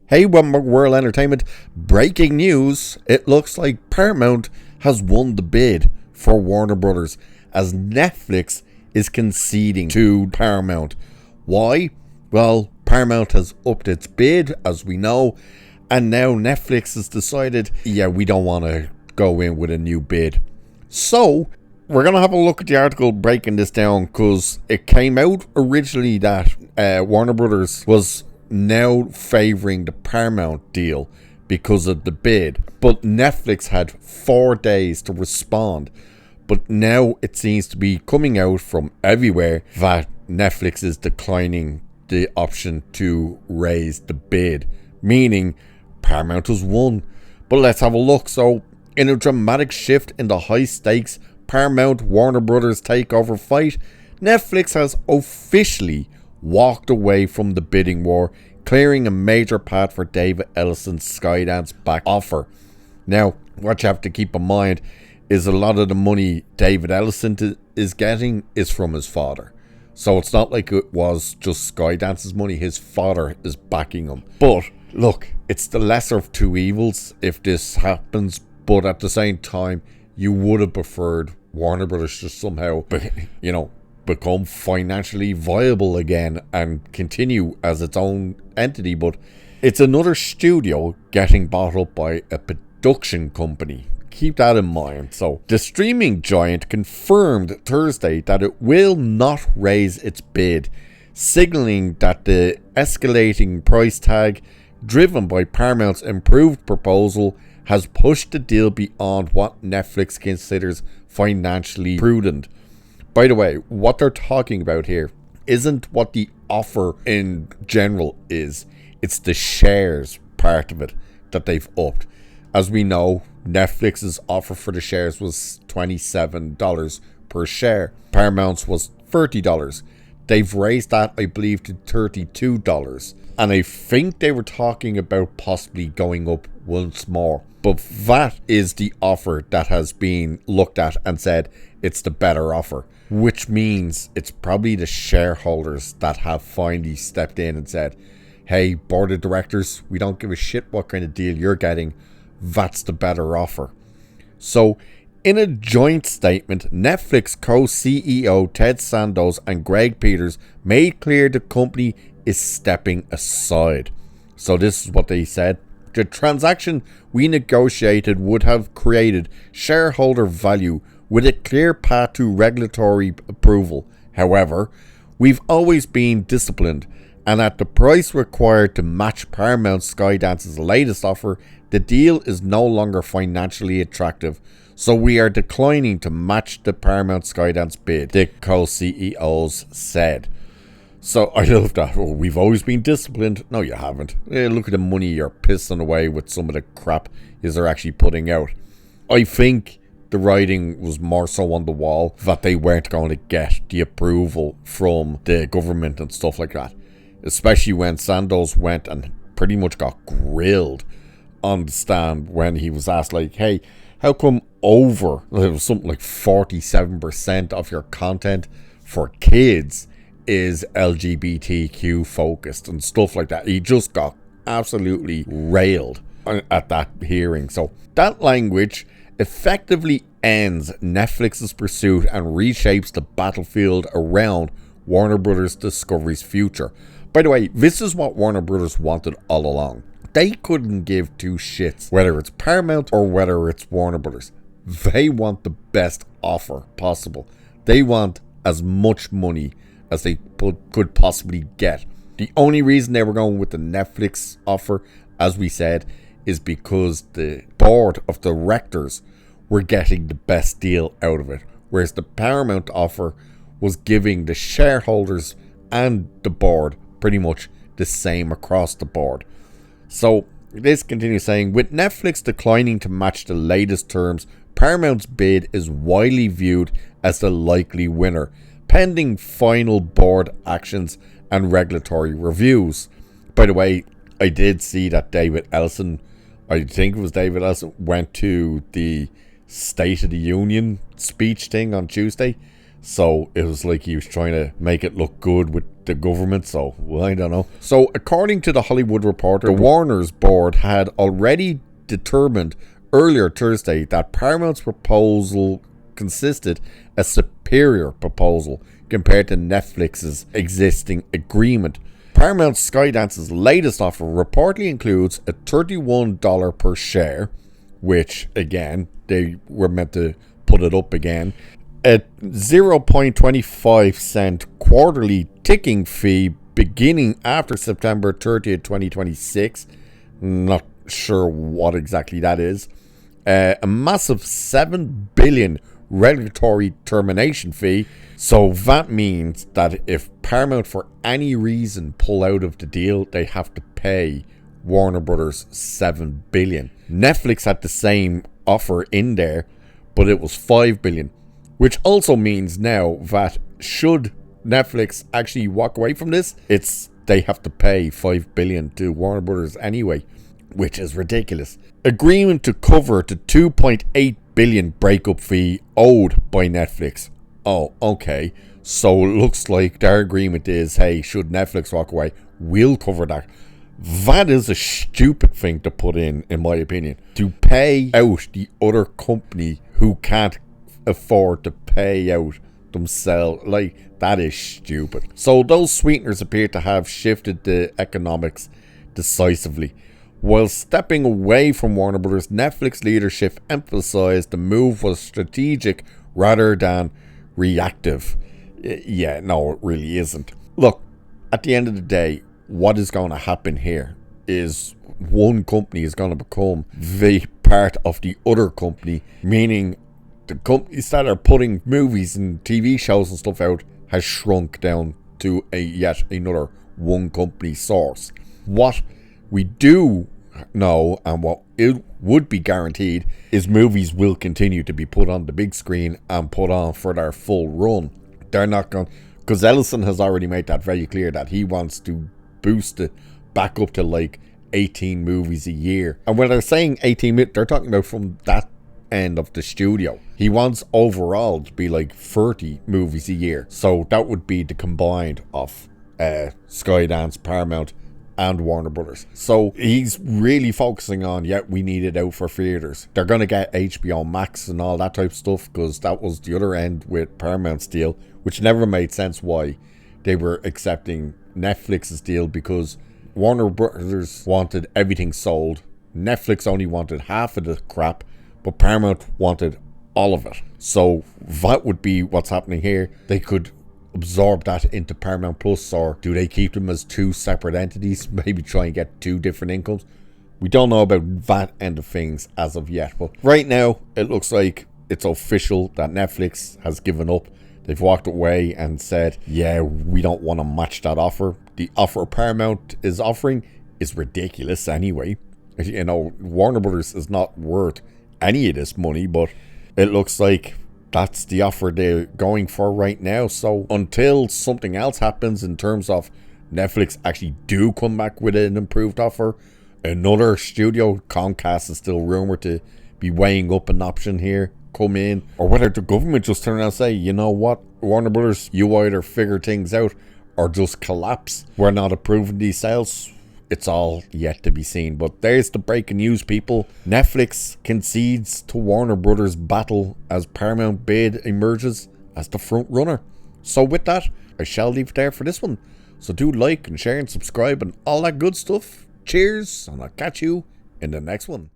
Hey, one more World Entertainment. Breaking news. It looks like Paramount has won the bid for Warner Brothers as Netflix is conceding to Paramount. Why? Well, Paramount has upped its bid, as we know, and now Netflix has decided, we don't want to go in with a new bid. So, we're going to have a look at the article breaking this down, because it came out originally that Warner Brothers was now favouring the Paramount deal because of the bid, but Netflix had 4 days to respond. But now it seems to be coming out from everywhere that Netflix is declining the option to raise the bid, meaning Paramount has won. But let's have a look. So, in a dramatic shift in the high stakes Paramount Warner Brothers takeover fight, Netflix has officially walked away from the bidding war, clearing a major path for David Ellison's Skydance back offer. Now, what you have to keep in mind is a lot of the money David Ellison is getting is from his father. So it's not like it was just Skydance's money. His father is backing him. But look, it's the lesser of two evils if this happens. But at the same time, you would have preferred Warner Brothers to somehow, become financially viable again and continue as its own entity. But it's another studio getting bought up by a production company. Keep that in mind. So the streaming giant confirmed Thursday that it will not raise its bid, signaling that the escalating price tag driven by Paramount's improved proposal has pushed the deal beyond what Netflix considers financially prudent. By the way, what they're talking about here isn't what the offer in general is. It's the shares part of it that they've upped. As we know, Netflix's offer for the shares was $27 per share. Paramount's was $30. They've raised that, I believe, to $32. And I think they were talking about possibly going up once more. But that is the offer that has been looked at and said it's the better offer, which means it's probably the shareholders that have finally stepped in and said, hey, board of directors, we don't give a shit what kind of deal you're getting. That's the better offer. So, in a joint statement, Netflix co-CEO Ted Sarandos and Greg Peters made clear the company is stepping aside. So this is what they said. The transaction we negotiated would have created shareholder value with a clear path to regulatory approval. However, we've always been disciplined, and at the price required to match Paramount Skydance's latest offer, the deal is no longer financially attractive, so we are declining to match the Paramount Skydance bid, the co-CEOs said. So I love that. Oh, we've always been disciplined. No, you haven't. Look at the money you're pissing away with some of the crap they're actually putting out. I think the writing was more so on the wall that they weren't going to get the approval from the government and stuff like that. Especially when Sarandos went and pretty much got grilled on the stand when he was asked, like, hey, how come it was something like 47% of your content for kids is LGBTQ focused and stuff like that. He just got absolutely railed at that hearing. So that language effectively ends Netflix's pursuit and reshapes the battlefield around Warner Brothers Discovery's future. By the way, this is what Warner Brothers wanted all along. They couldn't give two shits whether it's Paramount or whether it's Warner Brothers. They want the best offer possible. They want as much money as they could possibly get. The only reason they were going with the Netflix offer, as we said, is because the board of directors were getting the best deal out of it, whereas the Paramount offer was giving the shareholders and the board pretty much the same across the board. So this continues saying, with Netflix declining to match the latest terms, Paramount's bid is widely viewed as the likely winner, pending final board actions and regulatory reviews. By the way, I did see that David Ellison, went to the State of the Union speech thing on Tuesday. So it was like he was trying to make it look good with the government. So, well, I don't know. So according to the Hollywood Reporter, the Warner's board had already determined earlier Thursday that Paramount's proposal consisted a superior proposal compared to Netflix's existing agreement. Paramount Skydance's latest offer reportedly includes a $31 per share, which again they were meant to put it up again, a 0.25 cent quarterly ticking fee beginning after September 30th, 2026. Not sure what exactly that is. A massive $7 billion regulatory termination fee. So that means that if Paramount for any reason pull out of the deal, they have to pay Warner Brothers $7 billion. Netflix had the same offer in there, but it was $5 billion, which also means now that should Netflix actually walk away from this, they have to pay $5 billion to Warner Brothers anyway, which is ridiculous. Agreement to cover the $2.8 billion breakup fee owed by Netflix. Oh, okay. So it looks like their agreement is, hey, should Netflix walk away, we'll cover that. That is a stupid thing to put in my opinion. To pay out the other company who can't afford to pay out themselves. Like, that is stupid. So those sweeteners appear to have shifted the economics decisively. While stepping away from Warner Brothers, Netflix leadership emphasized the move was strategic rather than reactive. Yeah, no, it really isn't. Look, at the end of the day, what is going to happen here is one company is going to become the part of the other company, meaning the companies that are putting movies and TV shows and stuff out has shrunk down to yet another one company source. What we do know, and what it would be guaranteed, is movies will continue to be put on the big screen and put on for their full run. They're not going, because Ellison has already made that very clear that he wants to boost it back up to like 18 movies a year. And when they're saying 18, they're talking about from that end of the studio. He wants overall to be like 30 movies a year. So that would be the combined of Skydance, Paramount and Warner Brothers. So he's really focusing on, we need it out for theaters. They're going to get HBO Max and all that type of stuff, because that was the other end with Paramount's deal, which never made sense why they were accepting Netflix's deal, because Warner Brothers wanted everything sold. Netflix only wanted half of the crap, but Paramount wanted all of it. So that would be what's happening here. They could absorb that into Paramount Plus, or do they keep them as two separate entities, maybe try and get two different incomes? We don't know about that end of things as of yet, but right now it looks like it's official that Netflix has given up. They've walked away and said, we don't want to match that offer. The offer Paramount is offering is ridiculous anyway. You know, Warner Brothers is not worth any of this money, but it looks like that's the offer they're going for right now. So until something else happens in terms of Netflix actually do come back with an improved offer, another studio, Comcast is still rumored to be weighing up an option here, come in, or whether the government just turn around and say, you know what, Warner Brothers, you either figure things out or just collapse. We're not approving these sales. It's all yet to be seen. But there's the breaking news, people. Netflix concedes to Warner Brothers battle as Paramount bid emerges as the front runner. So with that, I shall leave it there for this one. So do like and share and subscribe and all that good stuff. Cheers, and I'll catch you in the next one.